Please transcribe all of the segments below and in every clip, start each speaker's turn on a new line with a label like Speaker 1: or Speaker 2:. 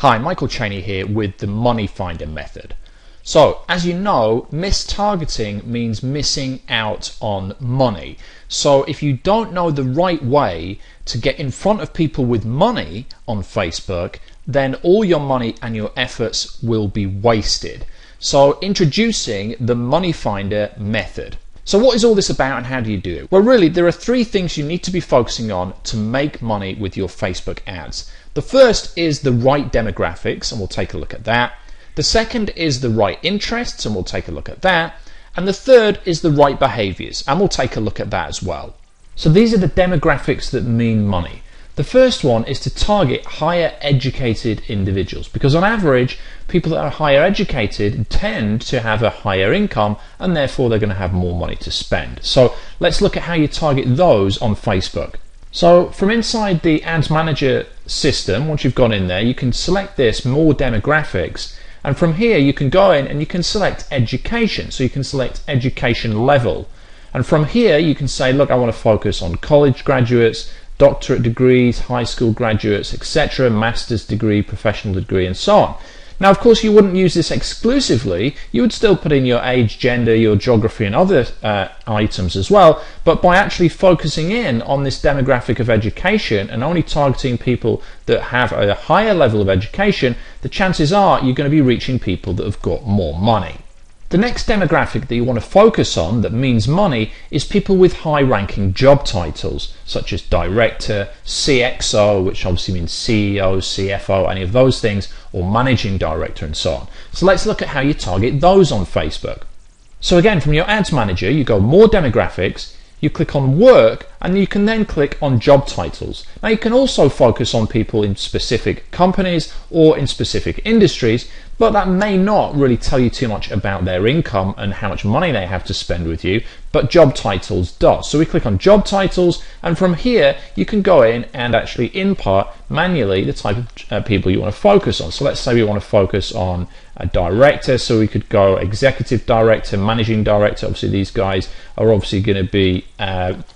Speaker 1: Hi, Michael Cheney here with the Money Finder method. So, as you know, mistargeting means missing out on money. So if you don't know the right way to get in front of people with money on Facebook, then all your money and your efforts will be wasted. So introducing the Money Finder method. So what is all this about and how do you do it? Well, really, there are three things you need to be focusing on to make money with your Facebook ads. The first is the right demographics, and we'll take a look at that. The second is the right interests, and we'll take a look at that. And the third is the right behaviors, and we'll take a look at that as well. So these are the demographics that mean money. The first one is to target higher educated individuals, because on average, people that are higher educated tend to have a higher income and therefore they're going to have more money to spend. So let's look at how you target those on Facebook. So from inside the Ads Manager system, once you've gone in there, you can select this More Demographics, and from here you can go in and you can select Education. So you can select Education Level, and from here you can say, look, I want to focus on college graduates, doctorate degrees, high school graduates, etc., master's degree, professional degree, and so on. Now, of course, you wouldn't use this exclusively. You would still put in your age, gender, your geography, and other items as well. But by actually focusing in on this demographic of education and only targeting people that have a higher level of education, the chances are you're going to be reaching people that have got more money. The next demographic that you want to focus on that means money is people with high-ranking job titles, such as director, CXO, which obviously means CEO, CFO, any of those things, or managing director and so on. So let's look at how you target those on Facebook. So again, from your Ads Manager, you go More Demographics, you click on Work, and you can then click on Job Titles. Now you can also focus on people in specific companies or in specific industries, but that may not really tell you too much about their income and how much money they have to spend with you, but Job Titles does. So we click on Job Titles, and from here you can go in and actually input manually the type of people you want to focus on. So let's say we want to focus on a director, so we could go Executive Director, Managing Director. Obviously these guys are obviously going to be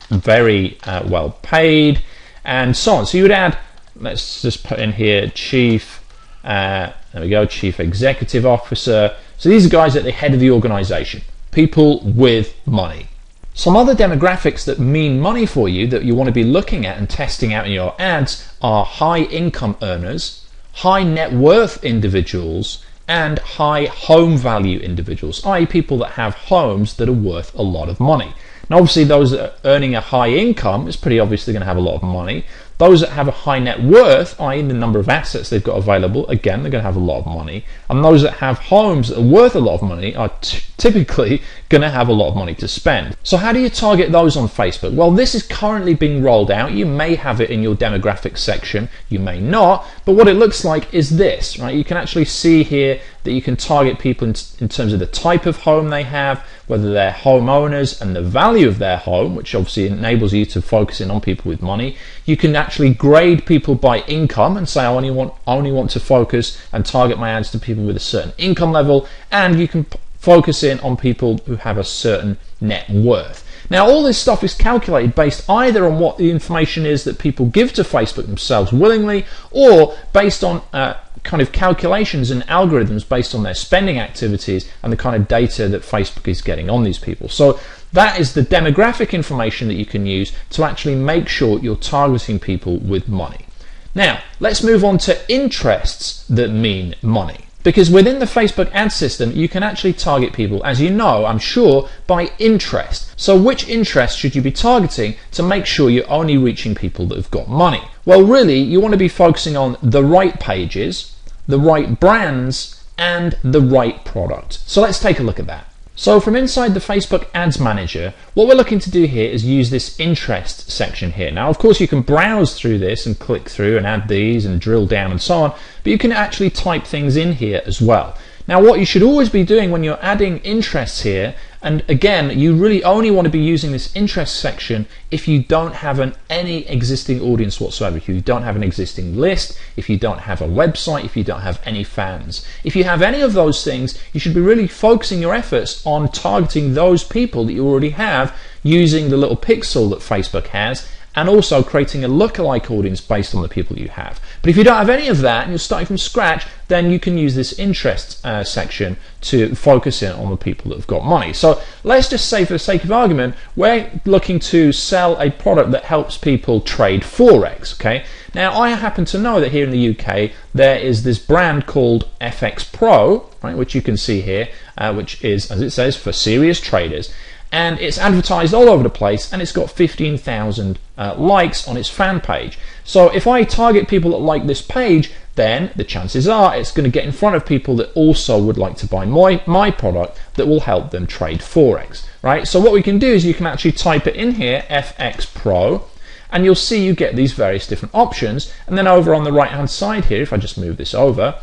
Speaker 1: very well paid, and so on. So you would add, let's just put in here Chief, there we go, Chief Executive Officer. So these are guys at the head of the organization, people with money. Some other demographics that mean money for you that you want to be looking at and testing out in your ads are high income earners, high net worth individuals, and high home value individuals, i.e. people that have homes that are worth a lot of money. Now obviously those that are earning a high income is pretty obviously going to have a lot of money. Those that have a high net worth, i.e. the number of assets they've got available, again, they're going to have a lot of money. And those that have homes that are worth a lot of money are typically going to have a lot of money to spend. So how do you target those on Facebook? Well, this is currently being rolled out. You may have it in your demographics section, you may not, but what it looks like is this, right? You can actually see here that you can target people in terms of the type of home they have, whether they're homeowners, and the value of their home, which obviously enables you to focus in on people with money. You can actually grade people by income and say I only want to focus and target my ads to people with a certain income level, and you can focus in on people who have a certain net worth. Now all this stuff is calculated based either on what the information is that people give to Facebook themselves willingly, or based on kind of calculations and algorithms based on their spending activities and the kind of data that Facebook is getting on these people. So that is the demographic information that you can use to actually make sure you're targeting people with money. Now let's move on to interests that mean money. Because within the Facebook ad system, you can actually target people, as you know, I'm sure, by interest. So which interest should you be targeting to make sure you're only reaching people that have got money? Well, really, you want to be focusing on the right pages, the right brands, and the right product. So let's take a look at that. So from inside the Facebook Ads Manager, what we're looking to do here is use this interest section here. Now, of course, you can browse through this and click through and add these and drill down and so on, but you can actually type things in here as well. Now, what you should always be doing when you're adding interests here, and again, you really only want to be using this interest section if you don't have any existing audience whatsoever, if you don't have an existing list, if you don't have a website, if you don't have any fans. If you have any of those things, you should be really focusing your efforts on targeting those people that you already have using the little pixel that Facebook has and also creating a lookalike audience based on the people you have. But if you don't have any of that and you're starting from scratch, then you can use this interest section to focus in on the people that have got money. So let's just say, for the sake of argument, we're looking to sell a product that helps people trade Forex. Okay. Now I happen to know that here in the UK there is this brand called FX Pro, right, which you can see here, which is, as it says, for serious traders. And it's advertised all over the place, and it's got 15,000 likes on its fan page. So if I target people that like this page, then the chances are it's going to get in front of people that also would like to buy my product that will help them trade Forex, right? So what we can do is you can actually type it in here, FX Pro, and you'll see you get these various different options. And then over on the right hand side here, if I just move this over,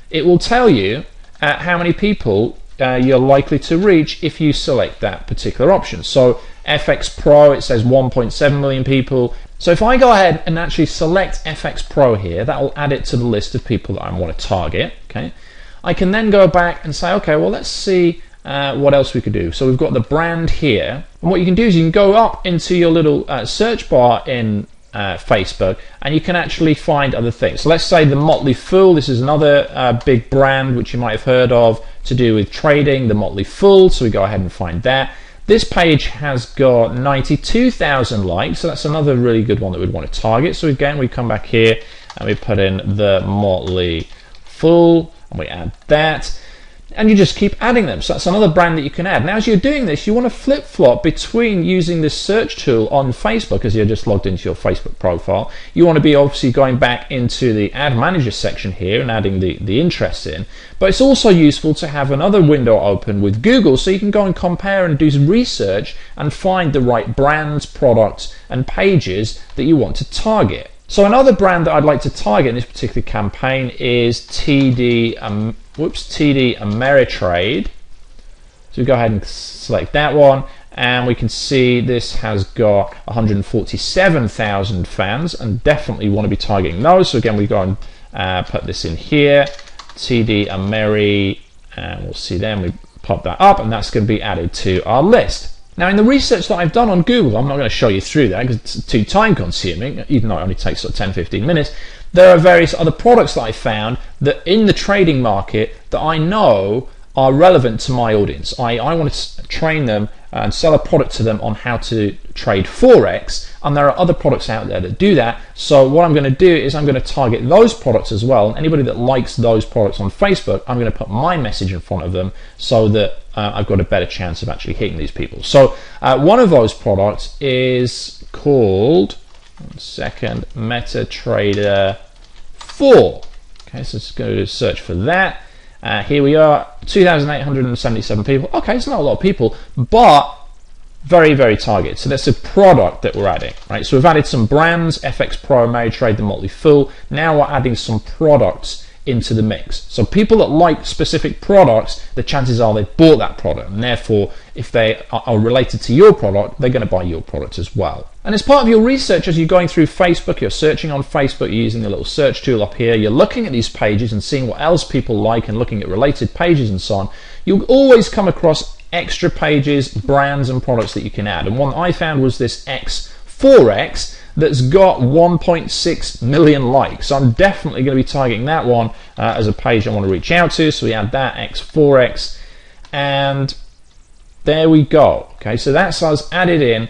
Speaker 1: it will tell you how many people you're likely to reach if you select that particular option. So FX Pro, it says 1.7 million people. So if I go ahead and actually select FX Pro here, that will add it to the list of people that I want to target. Okay, I can then go back and say, okay, well, let's see what else we could do. So we've got the brand here, and what you can do is you can go up into your little search bar in Facebook, and you can actually find other things. So let's say the Motley Fool. This is another big brand which you might have heard of to do with trading, the Motley Fool. So we go ahead and find that. This page has got 92,000 likes, so that's another really good one that we'd want to target. So again, we come back here and we put in the Motley Fool and we add that. And you just keep adding them. So that's another brand that you can add. Now, as you're doing this, you want to flip-flop between using this search tool on Facebook, as you're just logged into your Facebook profile. You want to be obviously going back into the Ad Manager section here and adding the interest in. But it's also useful to have another window open with Google, so you can go and compare and do some research and find the right brands, products, and pages that you want to target. So another brand that I'd like to target in this particular campaign is TD Ameritrade. So we go ahead and select that one, and we can see this has got 147,000 fans, and definitely want to be targeting those. So again, we go and put this in here, TD Ameri, and we'll see then we pop that up, and that's going to be added to our list. Now, in the research that I've done on Google, I'm not going to show you through that because it's too time consuming, even though it only takes sort of 10-15 minutes. There are various other products that I found that in the trading market that I know are relevant to my audience. I want to train them and sell a product to them on how to trade Forex, and there are other products out there that do that. So what I'm going to do is I'm going to target those products as well. Anybody that likes those products on Facebook, I'm going to put my message in front of them so that I've got a better chance of actually hitting these people. So one of those products is called, one second, MetaTrader 4. Okay, so let's go to search for that. Here we are, 2,877 people. Okay, it's not a lot of people, but very, very targeted. So that's a product that we're adding, right? So we've added some brands, FX Pro, Ameritrade, the Motley Fool. Now we're adding some products into the mix. So people that like specific products, the chances are they've bought that product, and therefore if they are related to your product, they're going to buy your product as well. And as part of your research, as you're going through Facebook, you're searching on Facebook, you're using the little search tool up here, you're looking at these pages and seeing what else people like and looking at related pages and so on, you'll always come across extra pages, brands and products that you can add. And one I found was this X Forex that's got 1.6 million likes. So I'm definitely going to be targeting that one as a page I want to reach out to. So we add that, X Forex, and there we go. Okay, so that's us added in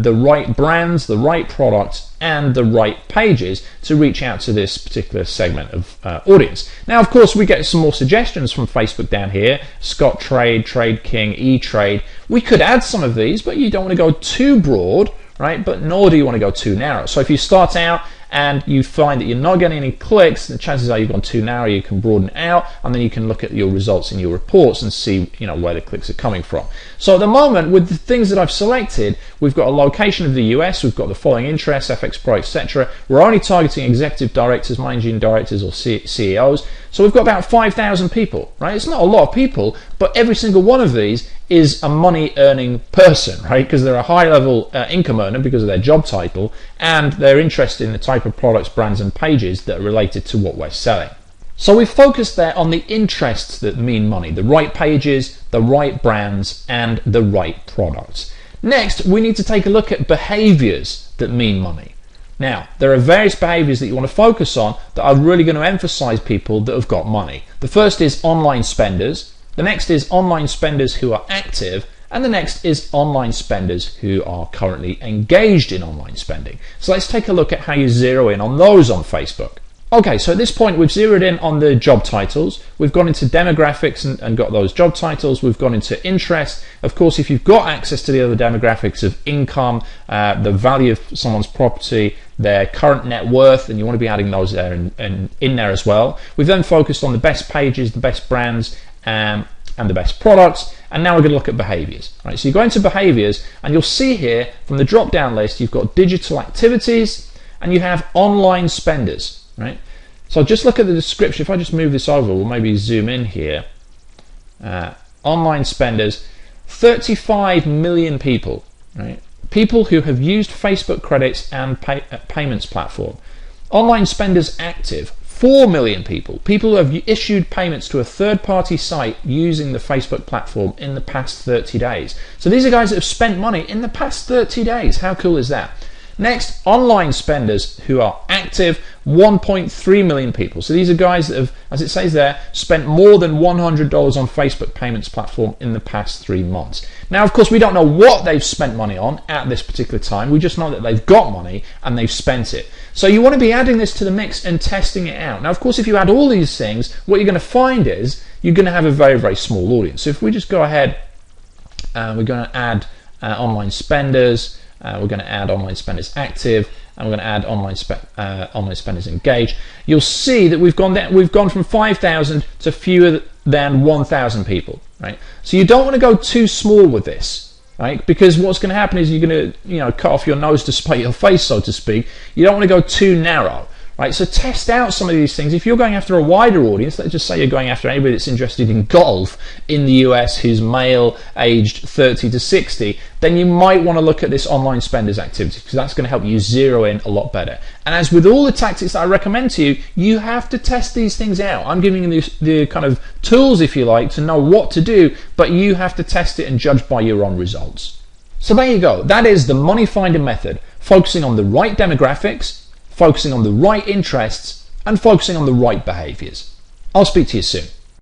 Speaker 1: the right brands, the right products, and the right pages to reach out to this particular segment of audience. Now, of course, we get some more suggestions from Facebook down here. Scottrade, Trade King, E-Trade. We could add some of these, but you don't want to go too broad, right? But nor do you want to go too narrow. So if you start out and you find that you're not getting any clicks, the chances are you've gone too narrow, you can broaden it out, and then you can look at your results in your reports and see, you know, where the clicks are coming from. So at the moment, with the things that I've selected, we've got a location of the US, we've got the following interests, FX Pro, etc. We're only targeting executive directors, managing directors, or CEOs. So we've got about 5,000 people, right? It's not a lot of people, but every single one of these is a money earning person, right? Because they're a high level income earner because of their job title, and they're interested in the type of products, brands and pages that are related to what we're selling. So we've focused there on the interests that mean money, the right pages, the right brands, and the right products. Next, we need to take a look at behaviors that mean money. Now, there are various behaviors that you want to focus on that are really going to emphasize people that have got money. The first is online spenders. The next is online spenders who are active. And the next is online spenders who are currently engaged in online spending. So let's take a look at how you zero in on those on Facebook. Okay, so at this point we've zeroed in on the job titles. We've gone into demographics and got those job titles. We've gone into interest. Of course, if you've got access to the other demographics of income, the value of someone's property, their current net worth, and you want to be adding those there and in there as well. We've then focused on the best pages, the best brands, and the best products. And now we're going to look at behaviors. Right, so you go into behaviors and you'll see here from the drop down list you've got digital activities and you have online spenders. Right, so just look at the description. If I just move this over, we'll maybe zoom in here. Online spenders, 35 million people, right? People who have used Facebook credits and payments platform. Online spenders active, 4 million people. People who have issued payments to a third-party site using the Facebook platform in the past 30 days. So these are guys that have spent money in the past 30 days. How cool is that? Next, online spenders who are active, 1.3 million people. So these are guys that have, as it says there, spent more than $100 on Facebook payments platform in the past 3 months. Now, of course, we don't know what they've spent money on at this particular time. We just know that they've got money and they've spent it. So you want to be adding this to the mix and testing it out. Now, of course, if you add all these things, what you're going to find is you're going to have a very, very small audience. So if we just go ahead, we're going to add online spenders. We're going to add online spenders active, and we're going to add online spenders engaged. You'll see that we've gone from 5,000 to fewer than 1,000 people. Right. So you don't want to go too small with this, right? Because what's going to happen is you're going to cut off your nose to spite your face, so to speak. You don't want to go too narrow. Right, so test out some of these things. If you're going after a wider audience, let's just say you're going after anybody that's interested in golf in the US who's male, aged 30 to 60, then you might want to look at this online spenders activity because that's going to help you zero in a lot better. And as with all the tactics that I recommend to you, you have to test these things out. I'm giving you the kind of tools, if you like, to know what to do, but you have to test it and judge by your own results. So there you go. That is the Money Finder method, focusing on the right demographics, focusing on the right interests, and focusing on the right behaviors. I'll speak to you soon.